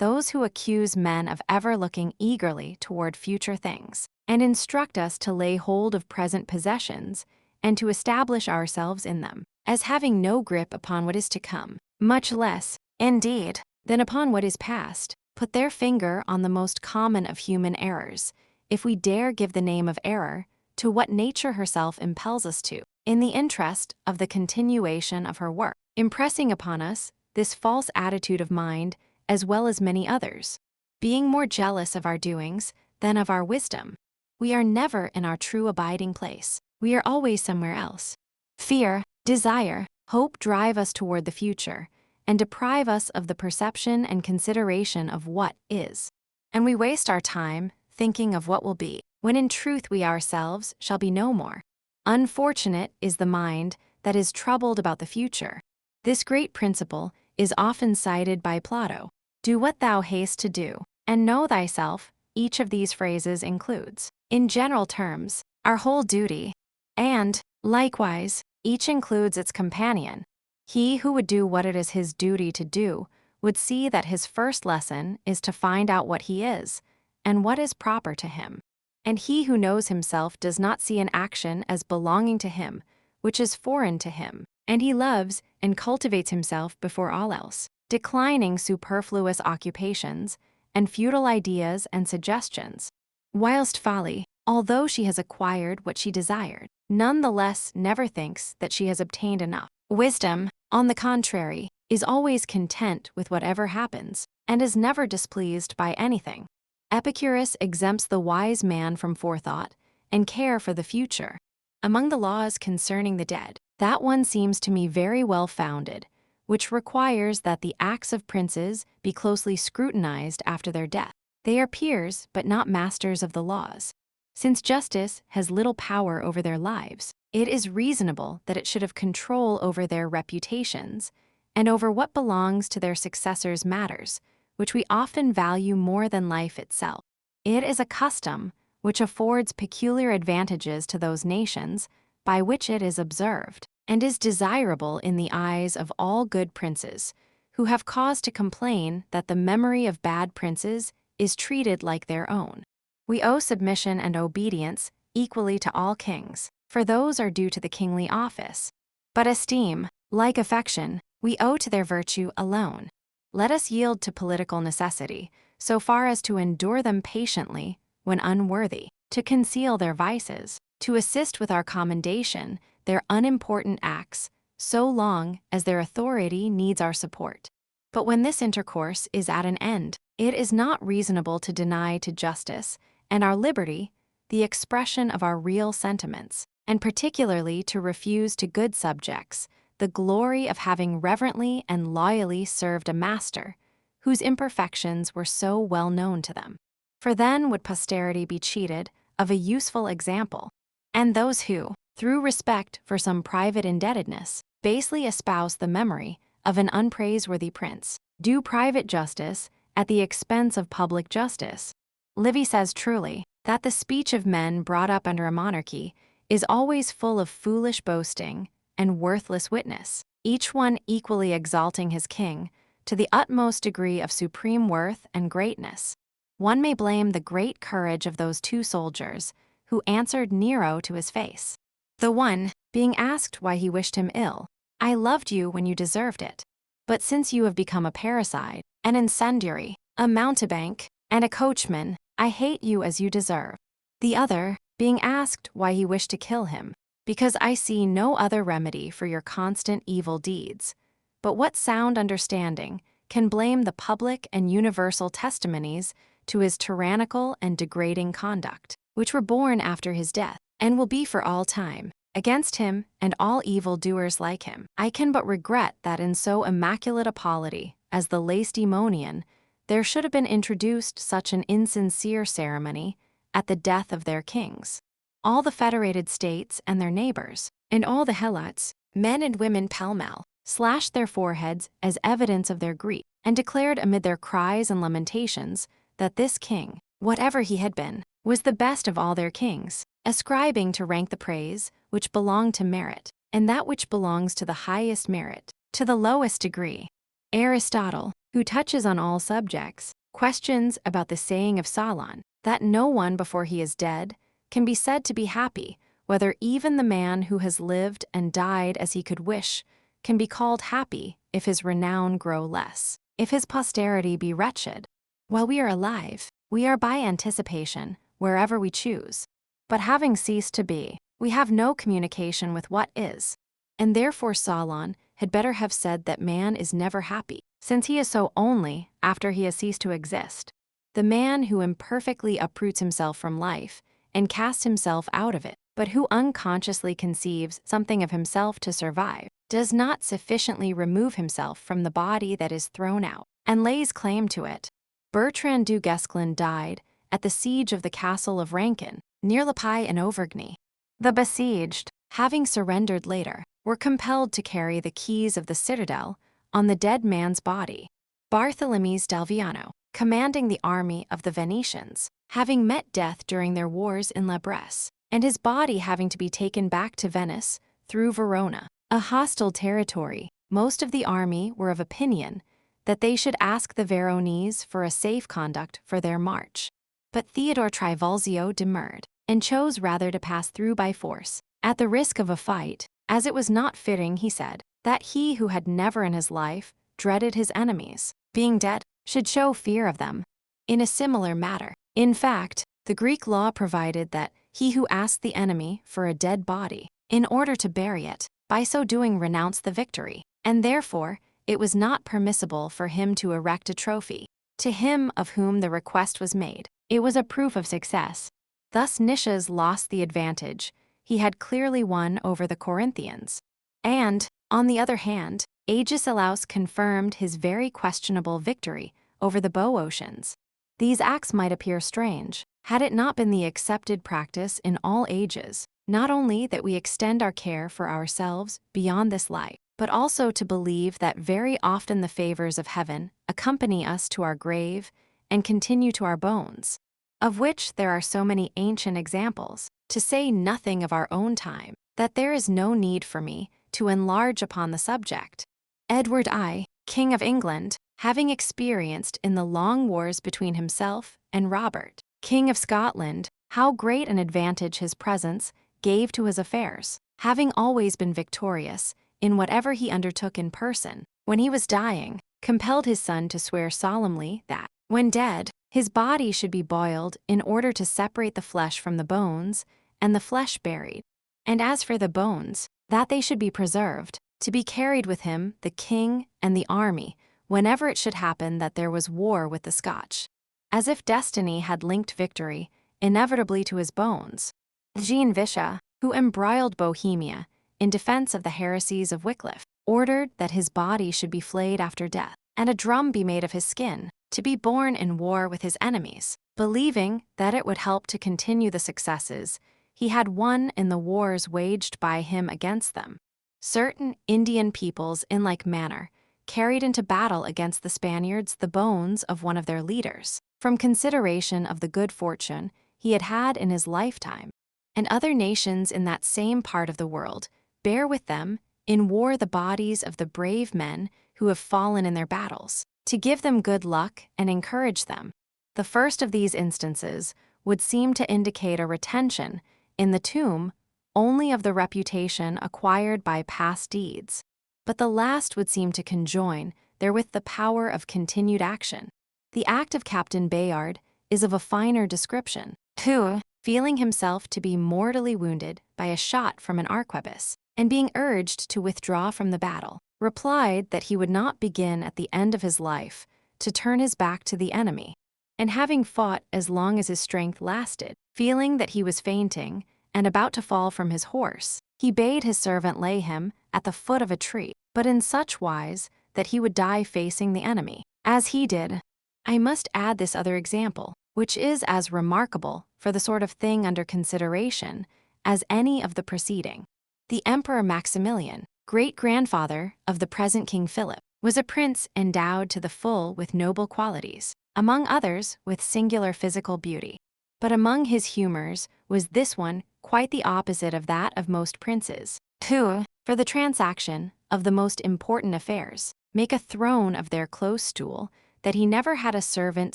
those who accuse men of ever looking eagerly toward future things, and instruct us to lay hold of present possessions and to establish ourselves in them, as having no grip upon what is to come, much less, indeed, than upon what is past, put their finger on the most common of human errors, if we dare give the name of error to what nature herself impels us to, in the interest of the continuation of her work, impressing upon us this false attitude of mind as well as many others. Being more jealous of our doings than of our wisdom, we are never in our true abiding place. We are always somewhere else. Fear, desire, hope drive us toward the future and deprive us of the perception and consideration of what is. And we waste our time thinking of what will be, when in truth we ourselves shall be no more. Unfortunate is the mind that is troubled about the future. This great principle is often cited by Plato. Do what thou haste to do, and know thyself. Each of these phrases includes, in general terms, our whole duty, and, likewise, each includes its companion. He who would do what it is his duty to do would see that his first lesson is to find out what he is, and what is proper to him. And he who knows himself does not see an action as belonging to him, which is foreign to him, and he loves and cultivates himself before all else, declining superfluous occupations and futile ideas and suggestions. Whilst folly, although she has acquired what she desired, none the less never thinks that she has obtained enough. Wisdom, on the contrary, is always content with whatever happens, and is never displeased by anything. Epicurus exempts the wise man from forethought and care for the future. Among the laws concerning the dead, that one seems to me very well founded, which requires that the acts of princes be closely scrutinized after their death. They are peers, but not masters of the laws. Since justice has little power over their lives, it is reasonable that it should have control over their reputations and over what belongs to their successors' matters, which we often value more than life itself. It is a custom which affords peculiar advantages to those nations by which it is observed, and is desirable in the eyes of all good princes, who have cause to complain that the memory of bad princes is treated like their own. We owe submission and obedience equally to all kings, for those are due to the kingly office. But esteem, like affection, we owe to their virtue alone. Let us yield to political necessity, so far as to endure them patiently when unworthy, to conceal their vices, to assist with our commendation their unimportant acts, so long as their authority needs our support. But when this intercourse is at an end, it is not reasonable to deny to justice and our liberty the expression of our real sentiments, and particularly to refuse to good subjects the glory of having reverently and loyally served a master whose imperfections were so well known to them. For then would posterity be cheated of a useful example, and those who, through respect for some private indebtedness, basely espouse the memory of an unpraiseworthy prince, do private justice at the expense of public justice. Livy says truly that the speech of men brought up under a monarchy is always full of foolish boasting and worthless witness, each one equally exalting his king to the utmost degree of supreme worth and greatness. One may blame the great courage of those two soldiers who answered Nero to his face. The one, being asked why he wished him ill, "I loved you when you deserved it. But since you have become a parricide, an incendiary, a mountebank, and a coachman, I hate you as you deserve." The other, being asked why he wished to kill him, "Because I see no other remedy for your constant evil deeds. But what sound understanding can blame the public and universal testimonies to his tyrannical and degrading conduct, which were born after his death, and will be for all time, against him and all evil-doers like him? I can but regret that in so immaculate a polity as the Lacedaemonian, there should have been introduced such an insincere ceremony at the death of their kings. All the federated states and their neighbors, and all the helots, men and women pell-mell, slashed their foreheads as evidence of their grief, and declared amid their cries and lamentations that this king, whatever he had been, was the best of all their kings, ascribing to rank the praise which belonged to merit, and that which belongs to the highest merit, to the lowest degree. Aristotle, who touches on all subjects, questions about the saying of Solon that no one before he is dead can be said to be happy, whether even the man who has lived and died as he could wish can be called happy if his renown grow less, if his posterity be wretched. While we are alive, we are by anticipation wherever we choose. But having ceased to be, we have no communication with what is. And therefore Solon had better have said that man is never happy, since he is so only after he has ceased to exist. The man who imperfectly uproots himself from life and casts himself out of it, but who unconsciously conceives something of himself to survive, does not sufficiently remove himself from the body that is thrown out, and lays claim to it. Bertrand du Guesclin died at the siege of the castle of Rankin, near Lepai in Auvergne. The besieged, having surrendered later, were compelled to carry the keys of the citadel on the dead man's body. Bartholomew d'Alviano, commanding the army of the Venetians, having met death during their wars in La Bresse, and his body having to be taken back to Venice through Verona, a hostile territory, most of the army were of opinion that they should ask the Veronese for a safe conduct for their march. But Theodore Trivulzio demurred, and chose rather to pass through by force, at the risk of a fight, as it was not fitting, he said, that he who had never in his life dreaded his enemies, being dead, should show fear of them. In a similar matter, in fact, the Greek law provided that he who asked the enemy for a dead body, in order to bury it, by so doing renounced the victory, and therefore it was not permissible for him to erect a trophy. To him of whom the request was made, it was a proof of success. Thus Nicias lost the advantage he had clearly won over the Corinthians. And, on the other hand, Agesilaus confirmed his very questionable victory over the Boeotians. These acts might appear strange, had it not been the accepted practice in all ages, not only that we extend our care for ourselves beyond this life, but also to believe that very often the favors of heaven accompany us to our grave and continue to our bones, of which there are so many ancient examples, to say nothing of our own time, that there is no need for me to enlarge upon the subject. Edward I, King of England, having experienced in the long wars between himself and Robert, King of Scotland, how great an advantage his presence gave to his affairs, having always been victorious in whatever he undertook in person, when he was dying, compelled his son to swear solemnly that, when dead, his body should be boiled in order to separate the flesh from the bones, and the flesh buried. And as for the bones, that they should be preserved, to be carried with him, the king and the army, whenever it should happen that there was war with the Scotch. As if destiny had linked victory inevitably to his bones. Jean Vischa, who embroiled Bohemia in defense of the heresies of Wycliffe, ordered that his body should be flayed after death, and a drum be made of his skin, to be borne in war with his enemies, believing that it would help to continue the successes he had won in the wars waged by him against them. Certain Indian peoples, in like manner, carried into battle against the Spaniards the bones of one of their leaders, from consideration of the good fortune he had had in his lifetime. And other nations in that same part of the world bear with them in war the bodies of the brave men who have fallen in their battles, to give them good luck and encourage them. The first of these instances would seem to indicate a retention in the tomb only of the reputation acquired by past deeds, but the last would seem to conjoin therewith the power of continued action. The act of Captain Bayard is of a finer description, who, feeling himself to be mortally wounded by a shot from an arquebus, and being urged to withdraw from the battle, replied that he would not begin at the end of his life to turn his back to the enemy. And having fought as long as his strength lasted, feeling that he was fainting and about to fall from his horse, he bade his servant lay him at the foot of a tree, but in such wise that he would die facing the enemy, as he did. I must add this other example, which is as remarkable for the sort of thing under consideration as any of the preceding. The Emperor Maximilian, great-grandfather of the present King Philip, was a prince endowed to the full with noble qualities, among others with singular physical beauty. But among his humors was this one quite the opposite of that of most princes, who, for the transaction of the most important affairs, make a throne of their close stool, that he never had a servant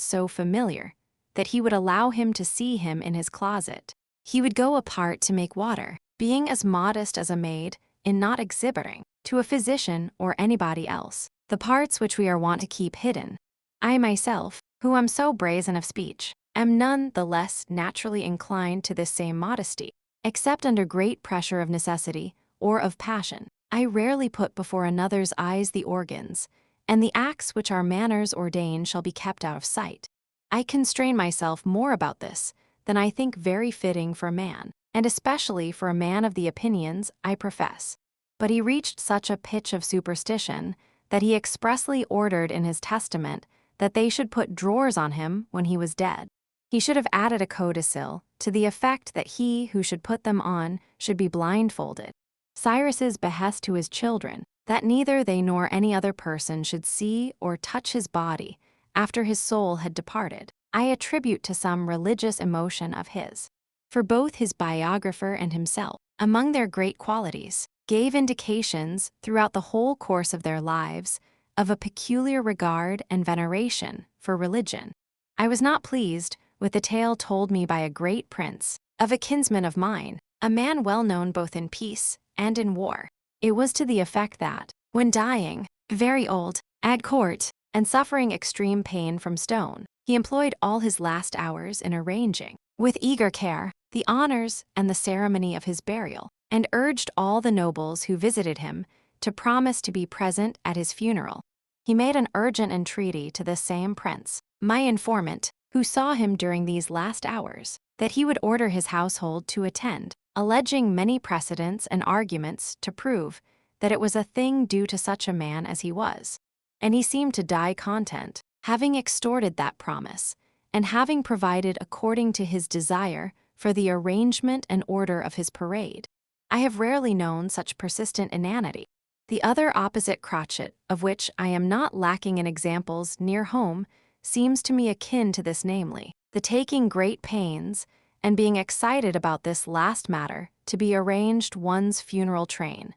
so familiar that he would allow him to see him in his closet. He would go apart to make water, being as modest as a maid in not exhibiting to a physician or anybody else the parts which we are wont to keep hidden. I myself, who am so brazen of speech, am none the less naturally inclined to this same modesty, except under great pressure of necessity or of passion. I rarely put before another's eyes the organs, and the acts which our manners ordain shall be kept out of sight. I constrain myself more about this than I think very fitting for a man, and especially for a man of the opinions I profess. But he reached such a pitch of superstition that he expressly ordered in his testament that they should put drawers on him when he was dead. He should have added a codicil to the effect that he who should put them on should be blindfolded. Cyrus's behest to his children, that neither they nor any other person should see or touch his body after his soul had departed, I attribute to some religious emotion of his. For both his biographer and himself, among their great qualities, gave indications throughout the whole course of their lives of a peculiar regard and veneration for religion. I was not pleased with the tale told me by a great prince, of a kinsman of mine, a man well known both in peace and in war. It was to the effect that, when dying, very old, at court, and suffering extreme pain from stone, he employed all his last hours in arranging, with eager care, the honors and the ceremony of his burial, and urged all the nobles who visited him to promise to be present at his funeral. He made an urgent entreaty to this same prince, my informant, who saw him during these last hours, that he would order his household to attend, alleging many precedents and arguments to prove that it was a thing due to such a man as he was. And he seemed to die content, having extorted that promise, and having provided according to his desire for the arrangement and order of his parade. I have rarely known such persistent inanity. The other opposite crotchet, of which I am not lacking in examples near home, seems to me akin to this, namely, the taking great pains and being excited about this last matter to be arranged one's funeral train,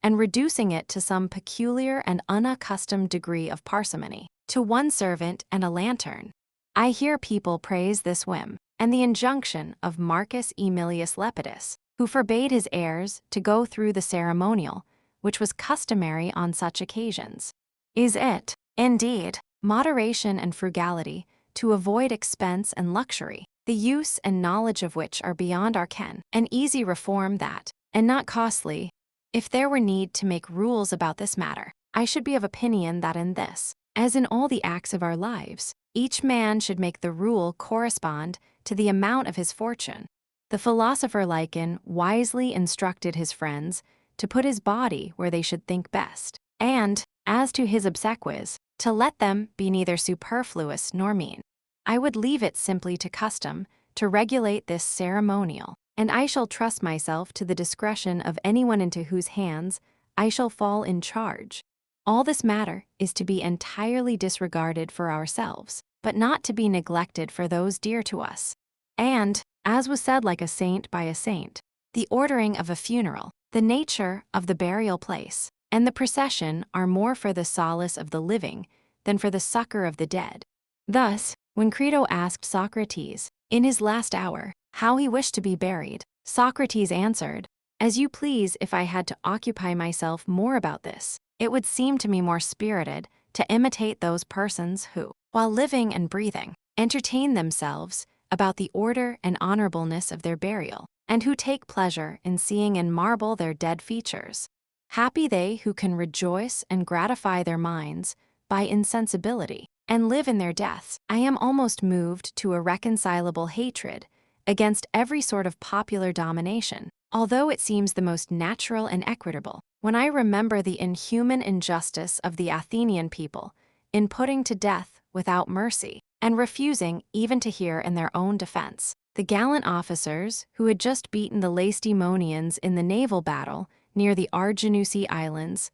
and reducing it to some peculiar and unaccustomed degree of parsimony, to one servant and a lantern. I hear people praise this whim, and the injunction of Marcus Aemilius Lepidus, who forbade his heirs to go through the ceremonial, which was customary on such occasions. Is it, indeed, moderation and frugality to avoid expense and luxury, the use and knowledge of which are beyond our ken, an easy reform that, and not costly? If there were need to make rules about this matter, I should be of opinion that in this, as in all the acts of our lives, each man should make the rule correspond to the amount of his fortune. The philosopher Lycan wisely instructed his friends to put his body where they should think best, and, as to his obsequies, to let them be neither superfluous nor mean. I would leave it simply to custom to regulate this ceremonial, and I shall trust myself to the discretion of anyone into whose hands I shall fall in charge. All this matter is to be entirely disregarded for ourselves, but not to be neglected for those dear to us. And, as was said like a saint by a saint, the ordering of a funeral, the nature of the burial place, and the procession are more for the solace of the living than for the succor of the dead. Thus, when Crito asked Socrates, in his last hour, how he wished to be buried, Socrates answered, "As you please. If I had to occupy myself more about this, it would seem to me more spirited to imitate those persons who, while living and breathing, entertain themselves about the order and honorableness of their burial, and who take pleasure in seeing in marble their dead features. Happy they who can rejoice and gratify their minds by insensibility, and live in their deaths. I am almost moved to irreconcilable hatred against every sort of popular domination, although it seems the most natural and equitable, when I remember the inhuman injustice of the Athenian people in putting to death without mercy, and refusing even to hear in their own defense the gallant officers who had just beaten the Lacedaemonians in the naval battle near the Arginusi Islands,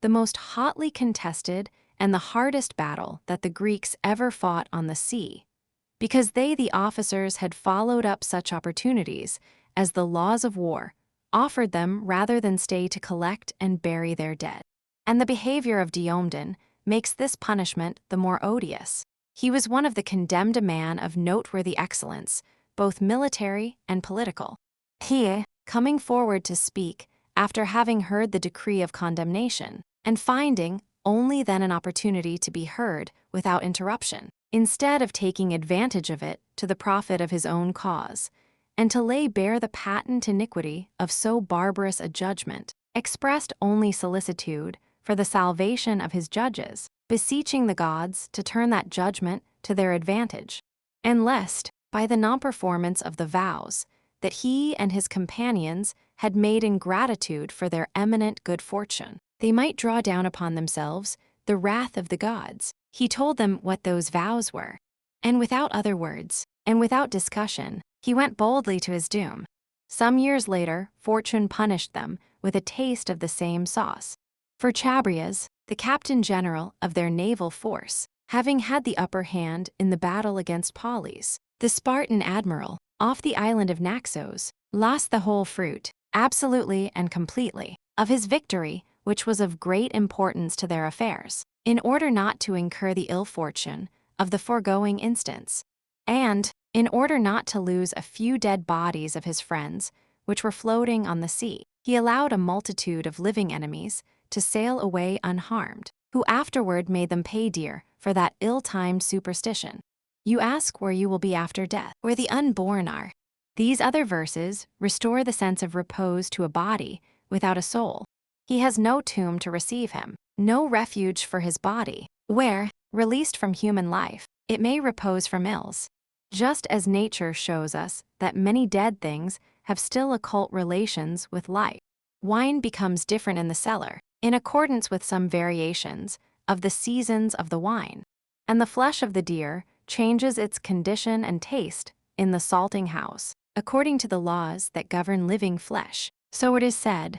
the most hotly contested and the hardest battle that the Greeks ever fought on the sea, because they, the officers, had followed up such opportunities as the laws of war offered them rather than stay to collect and bury their dead. And the behavior of Diomeden makes this punishment the more odious. He was one of the condemned, a man of noteworthy excellence, both military and political. He, coming forward to speak, after having heard the decree of condemnation, and finding only then an opportunity to be heard without interruption, instead of taking advantage of it to the profit of his own cause, and to lay bare the patent iniquity of so barbarous a judgment, expressed only solicitude for the salvation of his judges, beseeching the gods to turn that judgment to their advantage, and lest, by the non-performance of the vows that he and his companions had made in gratitude for their eminent good fortune, they might draw down upon themselves the wrath of the gods. He told them what those vows were, and without other words, and without discussion, he went boldly to his doom. Some years later, fortune punished them with a taste of the same sauce. For Chabrias, the captain general of their naval force, having had the upper hand in the battle against Paulis, the Spartan admiral, off the island of Naxos, lost the whole fruit, absolutely and completely, of his victory, which was of great importance to their affairs, in order not to incur the ill fortune of the foregoing instance, and in order not to lose a few dead bodies of his friends, which were floating on the sea, he allowed a multitude of living enemies to sail away unharmed, who afterward made them pay dear for that ill-timed superstition. You ask where you will be after death, where the unborn are. These other verses restore the sense of repose to a body without a soul. He has no tomb to receive him, no refuge for his body, where, released from human life, it may repose from ills. Just as nature shows us that many dead things have still occult relations with life, wine becomes different in the cellar, in accordance with some variations of the seasons of the wine, and the flesh of the deer changes its condition and taste in the salting house, according to the laws that govern living flesh. So it is said,